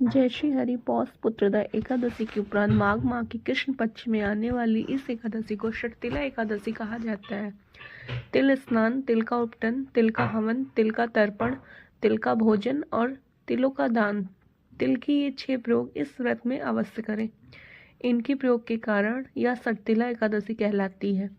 जय श्री हरि। पौष पुत्रदा एकादशी के उपरांत माघ माह की कृष्ण पक्ष में आने वाली इस एकादशी को षटतिला एकादशी कहा जाता है। तिल स्नान, तिल का उपटन, तिल का हवन, तिल का तर्पण, तिल का भोजन और तिलों का दान, तिल की ये 6 प्रयोग इस व्रत में अवश्य करें। इनके प्रयोग के कारण यह षटतिला एकादशी कहलाती है।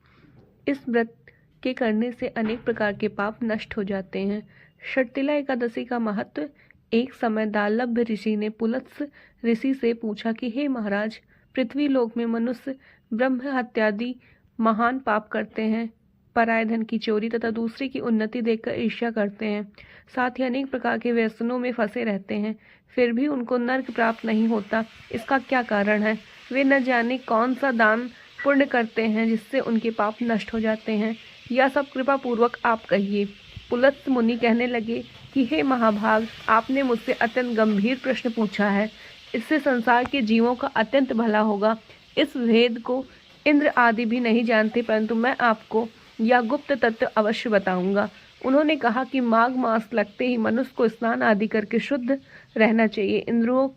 इस व्रत के करने से अनेक प्रकार के पाप नष्ट हो जाते हैं। षटतिला एकादशी का महत्व। एक समय दालभ्य ऋषि ने पुलत्स ऋषि से पूछा कि हे महाराज, पृथ्वी लोक में मनुष्य ब्रह्म हत्यादि महान पाप करते हैं, पराय धन की चोरी तथा दूसरे की उन्नति देखकर ईर्ष्या करते हैं, साथ ही अनेक प्रकार के व्यसनों में फंसे रहते हैं, फिर भी उनको नर्क प्राप्त नहीं होता। इसका क्या कारण है? वे न जाने कौन सा दान पुण्य करते हैं जिससे उनके पाप नष्ट हो जाते हैं। यह सब कृपा पूर्वक आप कहिए। पुलत्स मुनि कहने लगे कि हे महाभाग, आपने मुझसे अत्यंत गंभीर प्रश्न पूछा है। इससे संसार के जीवों का अत्यंत भला होगा। इस भेद को इंद्र आदि भी नहीं जानते, परंतु मैं आपको यह गुप्त तत्व अवश्य बताऊंगा। उन्होंने कहा कि माघ मास लगते ही मनुष्य को स्नान आदि करके शुद्ध रहना चाहिए। इंद्रियों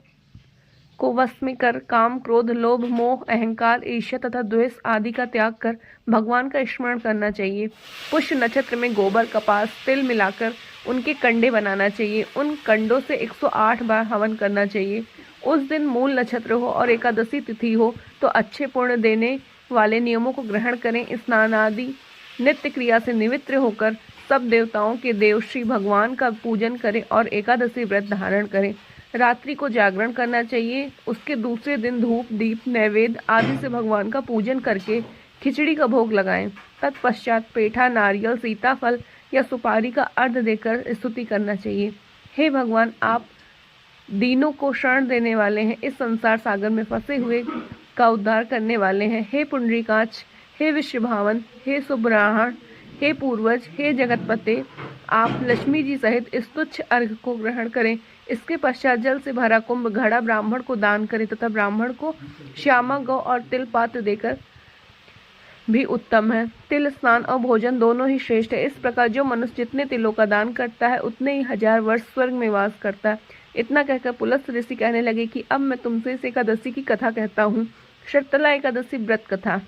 को वश में कर काम, क्रोध, लोभ, मोह, अहंकार, ईर्ष्या तथा द्वेष आदि का त्याग कर भगवान का स्मरण करना चाहिए। पुष्य नक्षत्र में गोबर, कपास, तिल मिलाकर उनके कंडे बनाना चाहिए। उन कंडों से 108 बार हवन करना चाहिए। उस दिन मूल नक्षत्र हो और एकादशी तिथि हो तो अच्छे पुण्य देने वाले नियमों को ग्रहण करें। स्नान आदि नित्य क्रिया से निवृत्त होकर सब देवताओं के देव श्री भगवान का पूजन करें और एकादशी व्रत धारण करें। रात्रि को जागरण करना चाहिए। उसके दूसरे दिन धूप, दीप, नैवेद्य आदि से भगवान का पूजन करके खिचड़ी का भोग लगाएं। तत्पश्चात पेठा, नारियल, सीताफल या सुपारी का अर्घ देकर स्तुति करना चाहिए। हे भगवान, आप दीनों को शरण देने वाले हैं, इस संसार सागर में फंसे हुए का उद्धार करने वाले हैं। हे पुंडरीकाक्ष, हे विश्वभावन, हे सुब्रह्मण्य, हे पूर्वज, हे जगतपते, आप लक्ष्मी जी सहित इस तुच्छ अर्घ को ग्रहण करें। इसके पश्चात जल से भरा कुंभ घड़ा ब्राह्मण को दान करें तथा ब्राह्मण को श्यामा गौ और तिल पात्र देकर भी उत्तम है। तिल स्नान और भोजन दोनों ही श्रेष्ठ है। इस प्रकार जो मनुष्य जितने तिलों का दान करता है उतने ही 1000 वर्ष स्वर्ग में वास करता है। इतना कहकर पुलत्स ऋषि कहने लगे कि अब मैं तुमसे इस एकादशी की कथा कहता हूँ। षटतिला एकादशी व्रत कथा।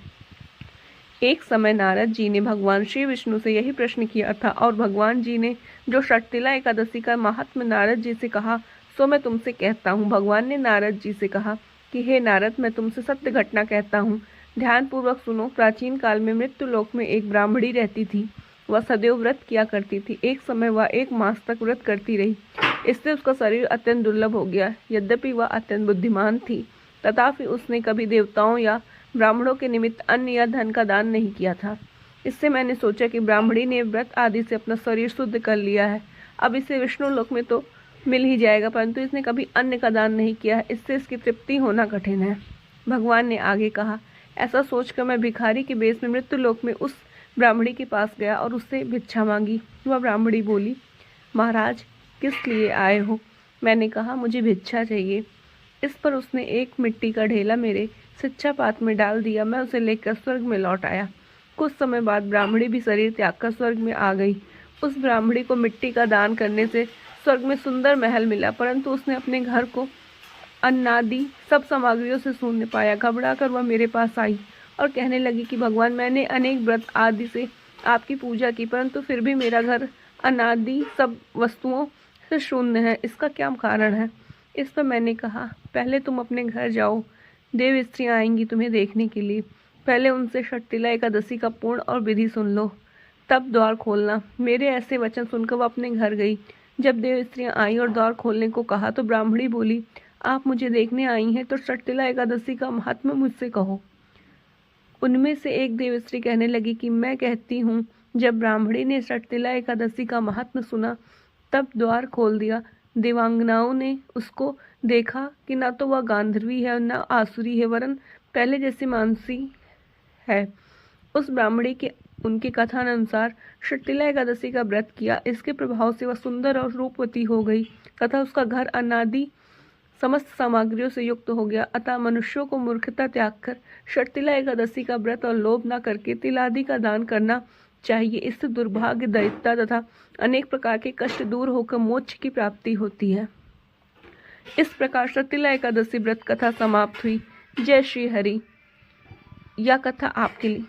एक समय नारद जी ने भगवान श्री विष्णु से यही प्रश्न किया था और भगवान जी ने जो षटतिला एकादशी का महात्म्य नारद जी से कहा सो मैं तुमसे कहता हूँ। भगवान ने नारद जी से कहा कि हे नारद, मैं तुमसे सत्य घटना कहता हूँ, ध्यान पूर्वक सुनो। प्राचीन काल में मृत्यु लोक में एक ब्राह्मणी रहती थी। वह सदैव व्रत किया करती थी। एक समय वह 1 मास तक व्रत करती रही। इससे उसका शरीर अत्यंत दुर्लभ हो गया। यद्यपि वह अत्यंत बुद्धिमान थी, तथापि उसने कभी देवताओं या ब्राह्मणों के निमित्त अन्न या धन का दान नहीं किया था। इससे मैंने सोचा कि ब्राह्मणी ने व्रत आदि से अपना शरीर शुद्ध कर लिया है, अब इसे विष्णु लोक में तो मिल ही जाएगा, परंतु इसने कभी अन्न का दान नहीं किया है, इससे इसकी तृप्ति होना कठिन है। भगवान ने आगे कहा, ऐसा सोचकर मैं भिखारी के बेस में मृत्यु लोक में उस ब्राह्मणी के पास गया और उससे भिक्षा मांगी। वह ब्राह्मणी बोली, महाराज, किस लिए आए हो? मैंने कहा, मुझे भिक्षा चाहिए। इस पर उसने एक मिट्टी का ढेला मेरे शिक्षा पात्र में डाल दिया। मैं उसे लेकर स्वर्ग में लौट आया। कुछ समय बाद ब्राह्मणी भी शरीर त्याग कर स्वर्ग में आ गई। उस ब्राह्मणी को मिट्टी का दान करने से स्वर्ग में सुंदर महल मिला, परंतु उसने अपने घर को अन्नादि सब सामग्रियों से शून्य पाया। घबरा कर वह मेरे पास आई और कहने लगी कि भगवान, मैंने अनेक व्रत आदि से आपकी पूजा की, परंतु फिर भी मेरा घर अनादि सब वस्तुओं से शून्य है। इसका क्या कारण है? इस पर मैंने कहा, पहले तुम अपने घर जाओ, देव स्त्रियाँ आएंगी तुम्हें देखने के लिए। पहले उनसे षटतिला एकादशी का पूर्ण और विधि सुन लो, तब द्वार खोलना। मेरे ऐसे वचन सुनकर वह अपने घर गई। जब देव स्त्रियाँ आई और द्वार खोलने को कहा तो ब्राह्मणी बोली, आप मुझे देखने आई हैं तो षटतिला एकादशी का महात्म्य मुझसे कहो। उनमें से एक देव स्त्री कहने लगी कि मैं कहती हूँ, जब ब्राह्मणी ने षटतिला एकादशी का महात्म्य सुना तब द्वार खोल दिया। देवांगनाओं ने उसको देखा कि न तो वह गांधर्वी है न आसुरी है, वरन पहले जैसी मानसी है। उस ब्राह्मणी के उनके कथानुसार षटतिला एकादशी का व्रत किया। इसके प्रभाव से वह सुंदर और रूपवती हो गई तथा उसका घर अनादि समस्त सामग्रियों से युक्त हो गया। अतः मनुष्यों को मूर्खता त्याग कर षटतिला एकादशी का व्रत और लोभ न करके तिल आदि का दान करना चाहिए। इससे दुर्भाग्य, दरिद्रता तथा अनेक प्रकार के कष्ट दूर होकर मोक्ष की प्राप्ति होती है। इस प्रकार से तिला एकादशी व्रत कथा समाप्त हुई। जय श्री हरि। यह कथा आपके लिए